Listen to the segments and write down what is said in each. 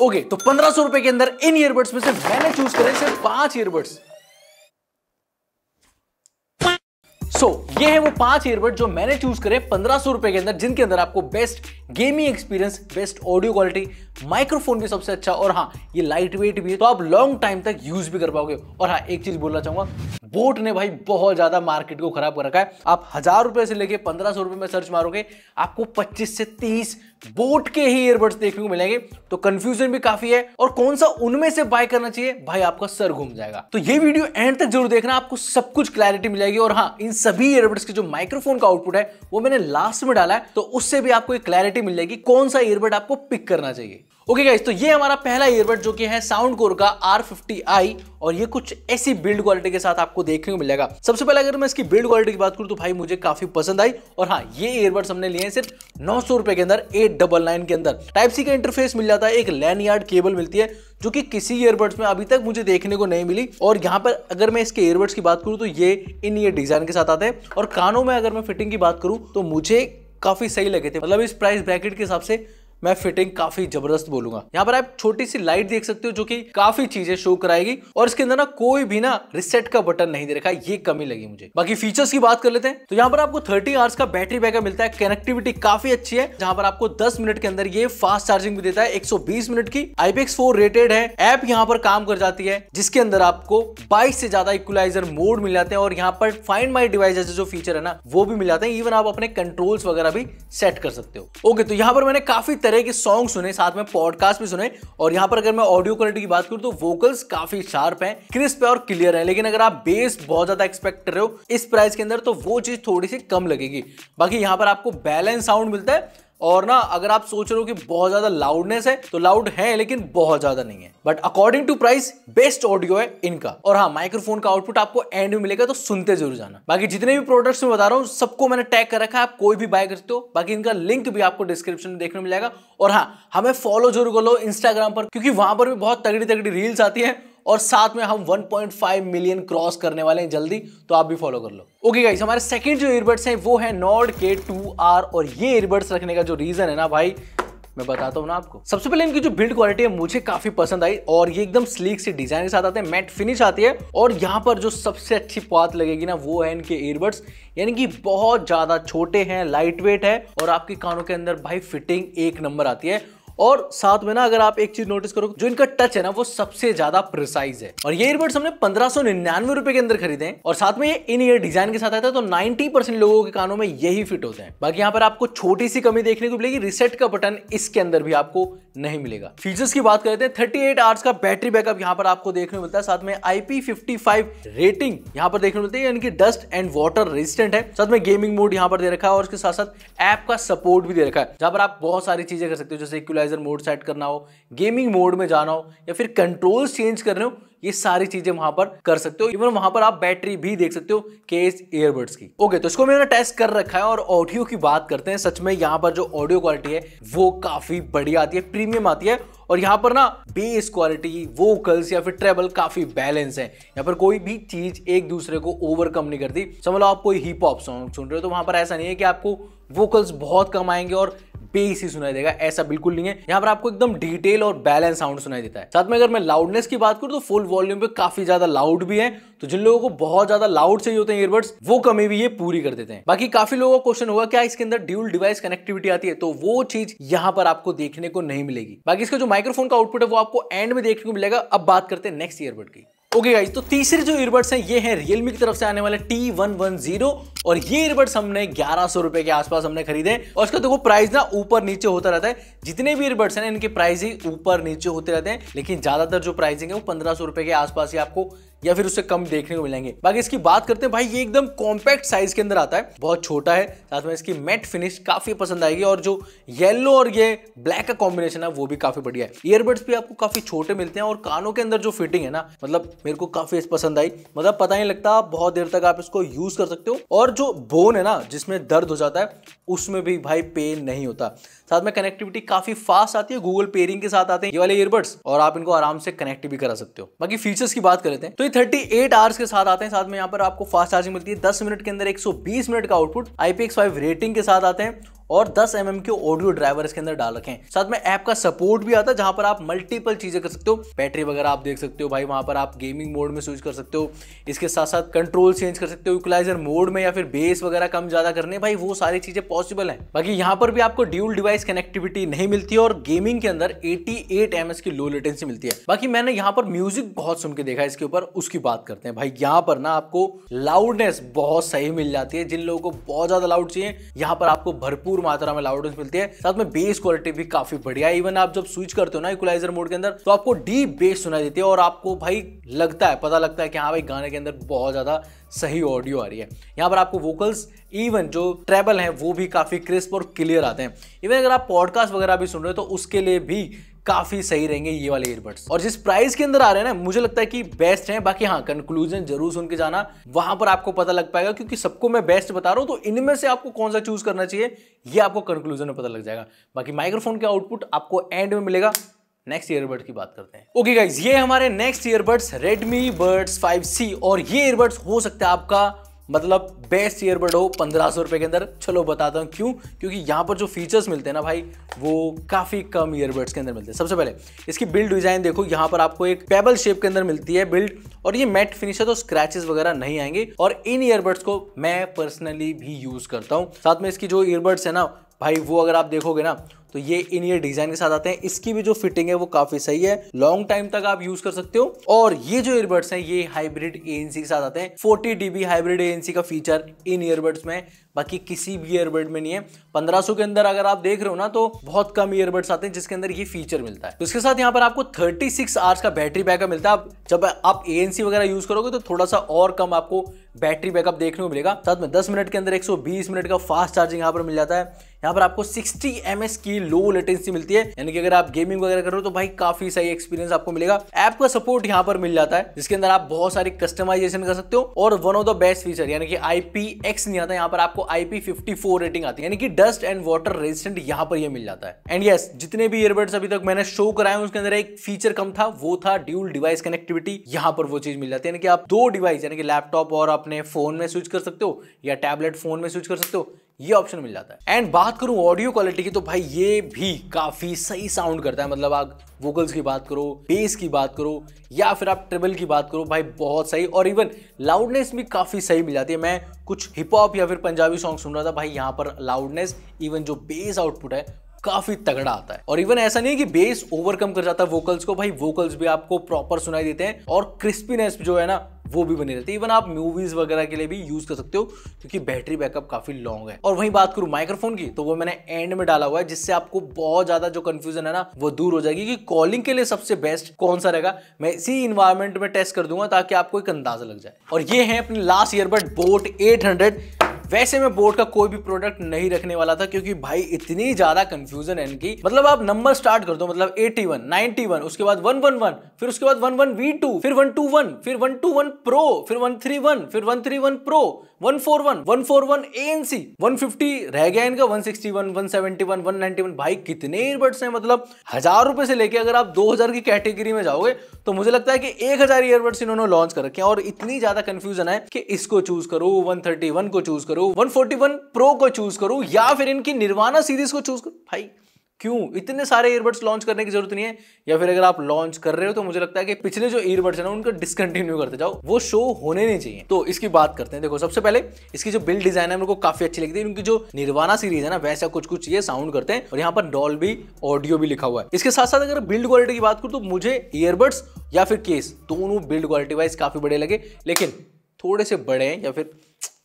Okay, तो 1500 रुपए के अंदर इन ईयरबड्स में से मैंने चूज करे सिर्फ 5 ईयरबड्स। ये है वो 5 ईयरबड जो मैंने चूज करे 1500 रुपए के अंदर, जिनके अंदर आपको best gaming experience, best audio quality, microphone भी सबसे अच्छा, और हाँ ये लाइट वेट भी है तो आप लॉन्ग टाइम तक यूज भी कर पाओगे। और हाँ एक चीज बोलना चाहूंगा, बोट ने भाई बहुत ज्यादा मार्केट को खराब कर रखा है। आप 1000 रुपए से लेके 1500 रुपए में सर्च मारोगे, आपको 25 से 30 बोट के ही ईयरबड्स देखने को मिलेंगे। तो कंफ्यूजन भी काफी है, और कौन सा उनमें से बाय करना चाहिए भाई आपका सर घूम जाएगा। तो ये वीडियो एंड तक जरूर देखना, आपको सब कुछ क्लैरिटी मिलेगी। और हाँ, इन सभी ईयरबड्स के जो माइक्रोफोन का आउटपुट है वो मैंने लास्ट में डाला है, तो उससे भी आपको एक क्लैरिटी मिल जाएगी कौन सा ईयरबड आपको पिक करना चाहिए। ओके गाइस, तो ये हमारा पहला ईयरबड जो कि है साउंडकोर का R50i, और ये कुछ ऐसी बिल्ड क्वालिटी के साथ आपको देखने को मिलेगा। सबसे पहले अगर मैं इसकी बिल्ड क्वालिटी की बात करूं तो भाई मुझे काफी पसंद आई। और हाँ, ये ईयरबड्स हमने लिए हैं सिर्फ 900 रुपए के अंदर, 899 के अंदर। टाइप सी का इंटरफेस मिल जाता है, एक लैनयार्ड केबल मिलती है जो कि किसी ईयरबड्स में अभी तक मुझे देखने को नहीं मिली। और यहाँ पर अगर मैं इसके ईयरबड्स की बात करूं तो ये इन ये डिजाइन के साथ आते हैं। और कानों में अगर मैं फिटिंग की बात करूं तो मुझे काफी सही लगे थे, मतलब इस प्राइस ब्रैकेट के हिसाब से मैं फिटिंग काफी जबरदस्त बोलूंगा। यहाँ पर आप छोटी सी लाइट देख सकते हो जो कि काफी चीजें शो कराएगी, और इसके अंदर ना कोई भी ना रिसेट का बटन नहीं दे रखा है, ये कमी लगी मुझे। बाकी फीचर्स की बात कर लेते हैं तो यहाँ पर आपको 30 आवर्स का बैटरी बैकअप मिलता है, कनेक्टिविटी काफी अच्छी है, जहां पर आपको 10 मिनट के अंदर ये फास्ट चार्जिंग भी देता है, 120 मिनट की IPX4 रेटेड है। ऐप यहाँ पर काम कर जाती है जिसके अंदर आपको 22 से ज्यादा इक्वलाइजर मोड मिल जाते हैं, और यहाँ पर फाइंड माई डिवाइस जैसे जो फीचर है ना वो भी मिल जाते हैं। इवन आप अपने कंट्रोल्स वगैरह भी सेट कर सकते हो। ओके, तो यहाँ पर मैंने काफी तरह के सॉन्ग सुने, साथ में पॉडकास्ट भी सुने। और यहां पर अगर मैं ऑडियो क्वालिटी की बात करूं तो वोकल्स काफी शार्प हैं, क्रिस्प है और क्लियर है। लेकिन अगर आप बेस बहुत ज्यादा एक्सपेक्ट कर रहे हो इस प्राइस के अंदर तो वो चीज थोड़ी सी कम लगेगी। बाकी यहां पर आपको बैलेंस साउंड मिलता है, और ना अगर आप सोच रहे हो कि बहुत ज्यादा लाउडनेस है तो लाउड है लेकिन बहुत ज्यादा नहीं है, but according to price best audio है इनका। और हाँ, माइक्रोफोन का आउटपुट आपको एंड में मिलेगा तो सुनते जरूर जाना। बाकी जितने भी प्रोडक्ट्स मैं बता रहा हूँ सबको मैंने टैग कर रखा है, आप कोई भी बाय कर सकते हो। बाकी इनका लिंक भी आपको डिस्क्रिप्शन में देखने को मिलेगा। और हाँ, हमें फॉलो जरूर कर लो इंस्टाग्राम पर, क्योंकि वहां पर भी बहुत तगड़ी तगड़ी रील्स आती है, और साथ में हम 1.5 मिलियन क्रॉस करने वाले हैं जल्दी, तो आप भी फॉलो कर लो। ओके गाइस, हमारे सेकंड जो ईयरबड्स हैं वो है Nord K2R, और ये ईयरबड्स रखने का जो रीजन है ना भाई, मैं बताता हूँ ना आपको। सबसे पहले इनकी जो बिल्ड क्वालिटी है मुझे काफी पसंद आई, और ये एकदम स्लीक सी डिजाइन के साथ आते हैं, मैट फिनिश आती है। और यहाँ पर जो सबसे अच्छी बात लगेगी ना वो है इनके ईयरबड्स, यानी कि बहुत ज्यादा छोटे हैं, लाइट वेट है, और आपके कानों के अंदर भाई फिटिंग एक नंबर आती है। और साथ में ना अगर आप एक चीज नोटिस करो, जो इनका टच है ना वो सबसे ज्यादा प्रिसाइज है। और ये ईयरबड्स हमने 1599 रुपए के अंदर खरीदे हैं, और साथ में ये इन ईयर डिजाइन के साथ आता है, तो 90% लोगों के कानों में यही फिट होते हैं। बाकी यहाँ पर आपको छोटी सी कमी देखने को मिलेगी, रिसेट का बटन इसके अंदर भी आपको नहीं मिलेगा। फीचर्स की बात करते हैं, 38 आवर्स का बैटरी बैकअप यहाँ पर आपको देखने को मिलता है, साथ में IP55 रेटिंग यहाँ पर देखने को मिलती है, यानी कि डस्ट एंड वाटर रेजिस्टेंट है। साथ में गेमिंग मोड यहाँ पर दे रखा है, और उसके साथ साथ ऐप का सपोर्ट भी दे रखा है, जहां पर आप बहुत सारी चीजें कर सकते हो, जैसे इक्वलाइजर मोड सेट करना हो, गेमिंग मोड में जाना हो, या फिर कंट्रोल्स चेंज कर रहे हो, ये सारी चीजें वहां पर कर सकते हो। इवन वहां पर आप बैटरी भी देख सकते हो केस ईयरबड्स की। ओके, तो इसको मैंने टेस्ट कर रखा है। और ऑडियो की बात करते हैं, सच में यहाँ पर जो ऑडियो क्वालिटी है वो काफी बढ़िया आती है, प्रीमियम आती है। और यहाँ पर ना बेस क्वालिटी, वोकल्स या फिर ट्रेबल काफी बैलेंस है। यहाँ पर कोई भी चीज एक दूसरे को ओवरकम नहीं करती। समझ लो आप कोई हिप हॉप सॉन्ग सुन रहे हो तो वहां पर ऐसा नहीं है कि आपको वोकल्स बहुत कम आएंगे और बेस ही सुनाई देगा, ऐसा बिल्कुल नहीं है। यहाँ पर आपको एकदम डिटेल और बैलेंस साउंड सुनाई देता है। साथ में अगर मैं लाउडनेस की बात करूँ तो फुल वॉल्यूम पे काफी ज्यादा लाउड भी है, तो जिन लोगों को बहुत ज्यादा लाउड चाहिए होते हैं ईयरबड्स, वो कमी भी ये पूरी कर देते हैं। बाकी काफी लोगों का क्वेश्चन होगा क्या इसके अंदर ड्यूल डिवाइस कनेक्टिविटी आती है, तो वो चीज यहाँ पर आपको देखने को नहीं मिलेगी। बाकी इसका जो माइक्रोफोन का आउटपुट है वो आपको एंड में देखने को मिलेगा। अब बात करते हैं नेक्स्ट ईयरबड की। ओके गाइस, तो तीसरे जो ईयरबड्स हैं ये हैं Realme की तरफ से आने वाले T110, और ये ईयरबड्स हमने 1100 रुपए के आसपास हमने खरीदे। और इसका देखो प्राइस ना ऊपर नीचे होता रहता है, जितने भी ईयरबड्स हैं इनके प्राइस ही ऊपर नीचे होते रहते हैं, लेकिन ज्यादातर जो प्राइसिंग है वो 1500 रुपए के आसपास ही आपको या फिर उससे कम देखने को मिलेंगे। बाकी इसकी बात करते हैं भाई, ये एकदम कॉम्पैक्ट साइज के अंदर आता है, बहुत छोटा है, साथ में इसकी मैट फिनिश काफी पसंद आएगी, और जो येलो और ये ब्लैक का कॉम्बिनेशन है वो भी काफी बढ़िया है। ईयरबड्स भी आपको काफी छोटे मिलते हैं, और कानों के अंदर जो फिटिंग है ना, मतलब मेरे को काफी पसंद आई, मतलब पता नहीं लगता, बहुत देर तक आप इसको यूज कर सकते हो। और जो बोन है ना जिसमें दर्द हो जाता है उसमें भी भाई पेन नहीं होता। साथ में कनेक्टिविटी काफी फास्ट आती है, गूगल पेयरिंग के साथ आते हैं ये वाले ईयरबड्स, और आप इनको आराम से कनेक्ट भी करा सकते हो। बाकी फीचर्स की बात कर लेते हैं तो ये 38 आवर्स के साथ आते हैं, साथ में यहाँ पर आपको फास्ट चार्जिंग मिलती है, 10 मिनट के अंदर 120 मिनट का आउटपुट, IPX5 रेटिंग के साथ आते हैं, और 10 mm के ऑडियो ड्राइवर इसके अंदर डाल रखे हैं। साथ में ऐप का सपोर्ट भी आता है जहां पर आप मल्टीपल चीजें कर सकते हो, बैटरी वगैरह आप देख सकते हो भाई, वहां पर आप गेमिंग मोड में स्विच कर सकते हो, इसके साथ साथ कंट्रोल चेंज कर सकते हो, इक्वलाइजर मोड में या फिर बेस वगैरह कम ज्यादा करने, भाई वो सारी चीजें पॉसिबल है। बाकी यहाँ पर भी आपको ड्यूल डिवाइस कनेक्टिविटी नहीं मिलती है और गेमिंग के अंदर 88 ms की लो लेटेंसी मिलती है। बाकी मैंने यहाँ पर म्यूजिक बहुत सुन के देखा है इसके ऊपर, उसकी बात करते हैं भाई। यहाँ पर ना आपको लाउडनेस बहुत सही मिल जाती है, जिन लोगों को बहुत ज्यादा लाउड चाहिए यहाँ पर आपको भरपूर मात्रा में लाउडनेस मिलती है। साथ में बेस क्वालिटी भी काफी बढ़िया है। इवन आप जब स्विच करते हो ना इक्वलाइजर मोड के अंदर तो आपको डीप बेस सुनाई देती है और आपको भाई पता लगता है कि हाँ भाई गाने के अंदर बहुत ज्यादा सही ऑडियो आ रही है। यहाँ पर आपको वोकल्स इवन जो ट्रेबल है वो भी काफी क्रिस्प और क्लियर आते हैं। इवन अगर आप पॉडकास्ट वगैरह भी सुन रहे हो तो उसके लिए भी काफी सही रहेंगे ये वाले ईयरबड्स। और जिस प्राइस के अंदर आ रहे हैं ना मुझे लगता है कि बेस्ट है। बाकी हाँ, कंक्लूजन जरूर सुन के जाना, वहां पर आपको पता लग पाएगा, क्योंकि सबको मैं बेस्ट बता रहा हूं तो इनमें से आपको कौन सा चूज करना चाहिए ये आपको कंक्लूजन में पता लग जाएगा। बाकी माइक्रोफोन का आउटपुट आपको एंड में मिलेगा। नेक्स्ट ईयरबड की बात करते हैं। ओके गाइस, ये हमारे next earbuds Redmi Buds 5C और ये ईयरबड्स हो सकता है आपका मतलब बेस्ट ईयरबड हो 1500 रुपए के अंदर। चलो बताता हूँ क्यों, क्योंकि यहाँ पर जो फीचर्स मिलते हैं ना भाई वो काफी कम ईयरबड्स के अंदर मिलते हैं। सबसे पहले इसकी बिल्ड डिजाइन देखो, यहाँ पर आपको एक पेबल शेप के अंदर मिलती है बिल्ड और ये मैट फिनिश है तो स्क्रैचेस वगैरह नहीं आएंगे। और इन ईयरबड्स को मैं पर्सनली भी यूज करता हूँ। साथ में इसकी जो ईयरबड्स है ना भाई वो अगर आप देखोगे ना तो ये इन ईयर डिजाइन के साथ आते हैं। इसकी भी जो फिटिंग है वो काफी सही है, लॉन्ग टाइम तक आप यूज कर सकते हो। और ये जो ईयरबड्स हैं ये हाइब्रिड ANC के साथ आते हैं। 40 dB हाइब्रिड ANC का फीचर इन ईयरबड्स में बाकी किसी भी ईयरबड में नहीं है। 1500 के अंदर अगर आप देख रहे हो ना तो बहुत कम ईयरबड्स आते हैं जिसके अंदर ये फीचर मिलता है। तो इसके साथ यहाँ पर आपको 36 आवर्स का बैटरी बैकअप मिलता है। जब आप ANC वगैरह यूज करोगे तो थोड़ा सा और कम आपको बैटरी बैकअप देखने को मिलेगा। साथ में 10 मिनट के अंदर 120 मिनट का फास्ट चार्जिंग यहाँ पर मिल जाता है। यहाँ पर आपको 60 ms की लो लेटेंसी मिलती है, यानी कि अगर आप गेमिंग वगैरह कर रहे हो तो भाई काफी सही एक्सपीरियंस आपको मिलेगा। ऐप का सपोर्ट यहाँ पर मिल जाता है जिसके अंदर आप बहुत सारी कस्टमाइजेशन कर सकते हो। और one of the best feature यानी कि IPX नहीं आता, यहाँ पर आपको IP54 रेटिंग आती है, यानी कि डस्ट एंड वाटर रेजिस्टेंट यहाँ पर ये मिल जाता है। एंड यस, जितने भी ईयरबड्स अभी तक मैंने शो कराए उसके अंदर एक फीचर कम था, वो था ड्यूल डिवाइस कनेक्टिविटी। यहाँ पर वो चीज मिल जाती है, यानी कि आप दो डिवाइस यानी कि लैपटॉप और अपने फोन में स्विच कर सकते हो या टैबलेट फोन में स्विच कर सकते हो, ये ऑप्शन मिल जाता है। एंड बात करूं ऑडियो क्वालिटी की तो भाई ये भी काफी सही साउंड करता है। मतलब आप वोकल्स की बात करो, बेस की बात करो या फिर आप ट्रिबल की बात करो, भाई बहुत सही। और इवन लाउडनेस भी काफी सही मिल जाती है। मैं कुछ हिप हॉप या फिर पंजाबी सॉन्ग सुन रहा था भाई, यहाँ पर लाउडनेस इवन जो बेस आउटपुट है काफी तगड़ा आता है। और इवन ऐसा नहीं है कि बेस ओवरकम कर जाता है वोकल्स को, भाई वोकल्स भी आपको प्रॉपर सुनाई देते हैं और क्रिस्पीनेस जो है ना वो भी बनी रहती है। इवन आप मूवीज वगैरह के लिए भी यूज कर सकते हो क्योंकि बैटरी बैकअप काफी लॉन्ग है। और वहीं बात करूं माइक्रोफोन की तो वो मैंने एंड में डाला हुआ है, जिससे आपको बहुत ज्यादा जो कंफ्यूजन है ना वो दूर हो जाएगी कि कॉलिंग के लिए सबसे बेस्ट कौन सा रहेगा। मैं इसी इन्वायरमेंट में टेस्ट कर दूंगा ताकि आपको एक अंदाजा लग जाए। और ये है अपनी लास्ट ईयरबड बोट 800। वैसे मैं बोट का कोई भी प्रोडक्ट नहीं रखने वाला था क्योंकि भाई इतनी ज्यादा कंफ्यूजन है इनकी। मतलब आप नंबर स्टार्ट कर दो, मतलब 81, 91, उसके बाद 111, फिर उसके बाद 11V2, फिर 121, फिर 121 प्रो, फिर 131, फिर 131 प्रो, 141, 141 ANC, 150 रह गया इनका, 161, 171, 191। भाई कितने ईयरबड्स हैं, मतलब 1000 रुपए से लेके अगर आप 2000 की कैटेगरी में जाओगे तो मुझे लगता है कि 1000 ईयरबड्स इन्होंने लॉन्च कर रखे हैं। और इतनी ज्यादा कंफ्यूजन है कि इसको चूज करो, 131 को चूज करो, 141 प्रो को चूज करो या फिर इनकी निर्वाणा सीरीज को चूज करो। भाई क्यों इतने सारे ईयरबड्स लॉन्च करने की जरूरत नहीं है। या फिर अगर आप लॉन्च कर रहे हो तो मुझे लगता है कि पिछले जो ईयरबड्स है ना उनको डिसकंटिन्यू करते जाओ, वो शो होने नहीं चाहिए। तो इसकी बात करते हैं। देखो सबसे पहले इसकी जो बिल्ड डिजाइन है मेरे को काफी अच्छी लगती है। उनकी जो निर्वाणा सीरीज है ना वैसा कुछ ये साउंड करते हैं और यहाँ पर डॉल्बी ऑडियो भी लिखा हुआ है। इसके साथ साथ अगर बिल्ड क्वालिटी की बात करूं तो मुझे ईयरबड्स या फिर केस दोनों बिल्ड क्वालिटी वाइज काफी बड़े लगे, लेकिन थोड़े से बड़े हैं या फिर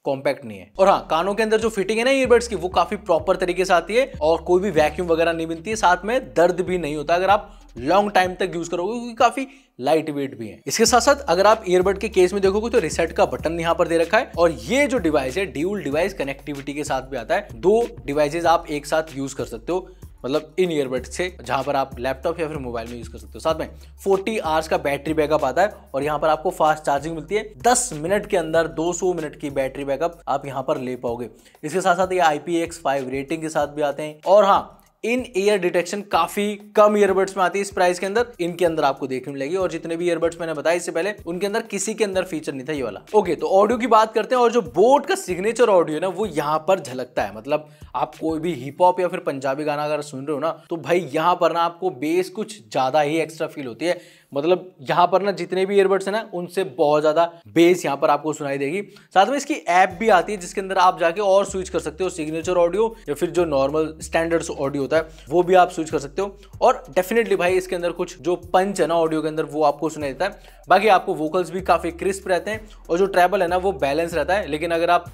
कॉम्पैक्ट नहीं है। और हाँ, कानों के अंदर जो फिटिंग है ना ईयरबड्स की वो काफी प्रॉपर तरीके से आती है और कोई भी वैक्यूम वगैरह नहीं मिलती है। साथ में दर्द भी नहीं होता अगर आप लॉन्ग टाइम तक यूज करोगे क्योंकि काफी लाइट वेट भी है। इसके साथ साथ अगर आप ईयरबड के केस में देखोगे तो रिसेट का बटन यहाँ पर दे रखा है। और ये जो डिवाइस है ड्यूल डिवाइस कनेक्टिविटी के साथ भी आता है। दो डिवाइसेस आप एक साथ यूज कर सकते हो, मतलब इन ईयरबड से, जहां पर आप लैपटॉप या फिर मोबाइल में यूज कर सकते हो। साथ में 40 आवर्स का बैटरी बैकअप आता है और यहाँ पर आपको फास्ट चार्जिंग मिलती है। 10 मिनट के अंदर 200 मिनट की बैटरी बैकअप आप यहाँ पर ले पाओगे। इसके साथ साथ ये IPX5 रेटिंग के साथ भी आते हैं। और हाँ, इन ईयर डिटेक्शन काफी कम ईयरबड्स में आती है इस प्राइस के अंदर, इनके अंदर आपको देखने मिलेगी। और जितने भी ईयरबड्स मैंने बताया इससे पहले उनके अंदर किसी के अंदर फीचर नहीं था ये वाला। ओके, तो ऑडियो की बात करते हैं और जो बोट का सिग्नेचर ऑडियो है ना वो यहाँ पर झलकता है। मतलब आप कोई भी हिप हॉप या फिर पंजाबी गाना अगर सुन रहे हो ना तो भाई यहाँ पर ना आपको बेस कुछ ज्यादा ही एक्स्ट्रा फील होती है। मतलब यहाँ पर ना जितने भी ईयरबड्स है ना उनसे बहुत ज्यादा बेस यहाँ पर आपको सुनाई देगी। साथ में इसकी ऐप भी आती है जिसके अंदर आप जाके और स्विच कर सकते हो, सिग्नेचर ऑडियो या फिर जो नॉर्मल स्टैंडर्ड्स ऑडियो होता है वो भी आप स्विच कर सकते हो। और डेफिनेटली भाई इसके अंदर कुछ जो पंच है ना ऑडियो के अंदर वो आपको सुनाई देता है। बाकी आपको वोकल्स भी काफी क्रिस्प रहते हैं और जो ट्रैबल है ना वो बैलेंस रहता है। लेकिन अगर आप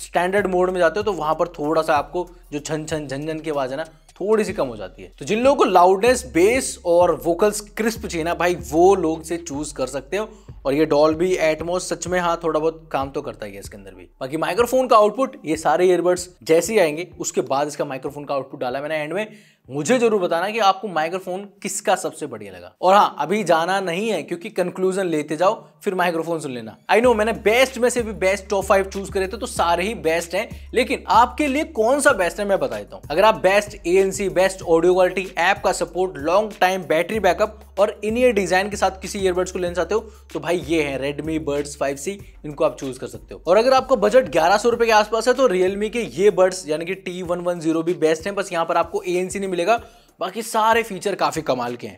स्टैंडर्ड मोड में जाते हो तो वहां पर थोड़ा सा आपको जो छन छन झन की आवाज है ना थोड़ी सी कम हो जाती है। तो जिन लोगों को लाउडनेस, बेस और वोकल्स क्रिस्प चाहिए ना भाई वो लोग से चूज कर सकते हो। और ये डॉल्बी एटमॉस सच में हाँ थोड़ा बहुत काम तो करता ही है इसके अंदर भी। बाकी माइक्रोफोन का आउटपुट ये सारे ईयरबड्स जैसे ही आएंगे उसके बाद इसका माइक्रोफोन का आउटपुट डाला मैंने एंड में। मुझे जरूर बताना कि आपको माइक्रोफोन किसका सबसे बढ़िया लगा। और हाँ, अभी जाना नहीं है क्योंकि कंक्लूजन लेते जाओ फिर माइक्रोफोन सुन लेना। आई नो मैंने बेस्ट में से भी बेस्ट टॉप 5 चूज करे थे तो सारे ही बेस्ट हैं, लेकिन आपके लिए कौन सा बेस्ट है मैं बता देता हूं। अगर आप best ANC, best audio quality, app का support, long time battery backup और इन ईयर डिजाइन के साथ किसी ईयरबड्स को लेना चाहते हो तो भाई ये है Redmi Buds 5C, इनको आप चूज कर सकते हो। और अगर आपका बजट 1100 रुपए के आसपास है तो Realme के ये बड्स यानी कि T110 भी बेस्ट है। बस यहाँ पर आपको ANC नहीं मिलेगा, बाकी सारे फीचर काफी कमाल के हैं।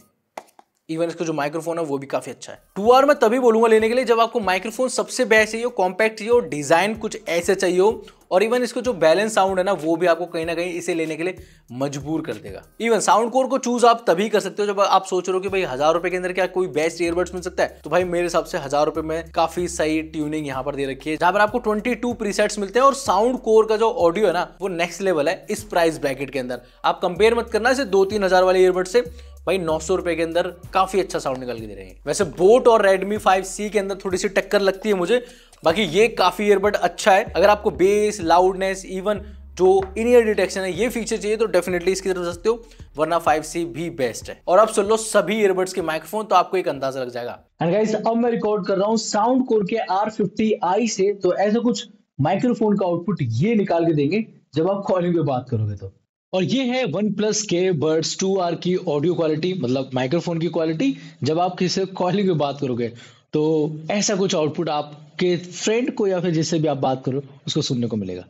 इवन इसका जो माइक्रोफोन है वो भी काफी अच्छा है। 2R मैं तभी बोलूंगा लेने के लिए जब आपको माइक्रोफोन सबसे बेस्ट चाहिए हो, कॉम्पैक्ट चाहिए हो, डिजाइन कुछ ऐसे चाहिए हो और इवन इसको जो बैलेंस साउंड है ना वो भी आपको कहीं ना कहीं इसे लेने के लिए मजबूर कर देगा। इवन साउंड कोर को चूज आप तभी कर सकते हो जब आप सोच रहे हो कि भाई 1000 रुपए के अंदर क्या कोई बेस्ट ईयरबड्स मिल सकता है। तो भाई मेरे हिसाब से 1000 रुपए में काफी सही ट्यूनिंग यहाँ पर दे रखी है, जहां पर आपको 22 प्रीसेट्स मिलते हैं और साउंड कोर का जो ऑडियो है ना वो नेक्स्ट लेवल है इस प्राइस ब्रैकेट के अंदर। आप कंपेयर मत करना इसे 2-3 हजार वाले ईयरबड से, भाई 900 रुपए के अंदर काफी अच्छा साउंड निकल के दे रहे हैं। वैसे बोट और Redmi 5C के अंदर थोड़ी सी टक्कर लगती है मुझे, बाकी ये काफी ईयरबड अच्छा है। अगर आपको बेस, लाउडनेस, इवन जो इन ईयर डिटेक्शन है ये फीचर चाहिए तो डेफिनेटली इसकी तरफ सकते हो, वरना 5C भी बेस्ट है। और अब सुन लो सभी ईयरबड्स के माइक्रोफोन तो आपको एक अंदाजा लग जाएगा। एंड गाइस अब मैं रिकॉर्ड कर रहा हूँ साउंड कोर के R50i से, तो ऐसा कुछ माइक्रोफोन का आउटपुट ये निकाल के देंगे जब आप कॉलिंग पे बात करोगे तो। और ये है OnePlus के Buds 2R की ऑडियो क्वालिटी, मतलब माइक्रोफोन की क्वालिटी जब आप किसी से कॉलिंग पे बात करोगे तो ऐसा कुछ आउटपुट आपके फ्रेंड को या फिर जिससे भी आप बात करो उसको सुनने को मिलेगा।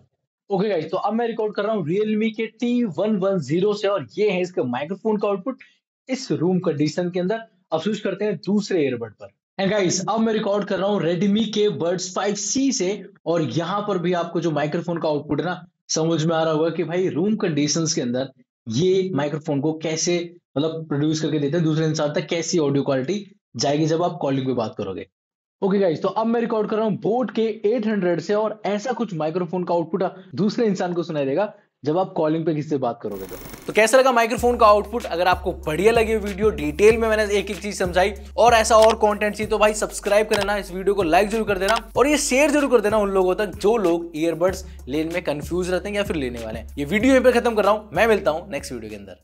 ओके गाइस, तो अब मैं रिकॉर्ड कर रहा हूँ Realme के T110 से और ये है इसका माइक्रोफोन का आउटपुट इस रूम कंडीशन के अंदर। अब स्विच करते हैं दूसरे ईयरबड पर। एंड गाइस अब मैं रिकॉर्ड कर रहा हूँ Redmi के Buds 5C से और यहाँ पर भी आपको जो माइक्रोफोन का आउटपुट है ना समझ में आ रहा होगा कि भाई रूम कंडीशंस के अंदर ये माइक्रोफोन को कैसे मतलब प्रोड्यूस करके देते हैं, दूसरे इंसान तक कैसी ऑडियो क्वालिटी जाएगी जब आप कॉलिंग पे बात करोगे। ओके गाइस, तो अब मैं रिकॉर्ड कर रहा हूँ बोट के 800 से और ऐसा कुछ माइक्रोफोन का आउटपुट दूसरे इंसान को सुनाई देगा जब आप कॉलिंग पे किसी से बात करोगे तो कैसा लगा माइक्रोफोन का आउटपुट? अगर आपको बढ़िया लगी वीडियो, डिटेल में मैंने एक एक चीज समझाई और ऐसा और कंटेंट चाहिए तो भाई सब्सक्राइब कर लेना, इस वीडियो को लाइक जरूर कर देना और ये शेयर जरूर कर देना उन लोगों तक जो लोग ईयरबड्स लेने में कंफ्यूज रहते हैं या फिर लेने वाले हैं। ये वीडियो यहीं पे खत्म कर रहा हूं, मैं मिलता हूं नेक्स्ट वीडियो के अंदर।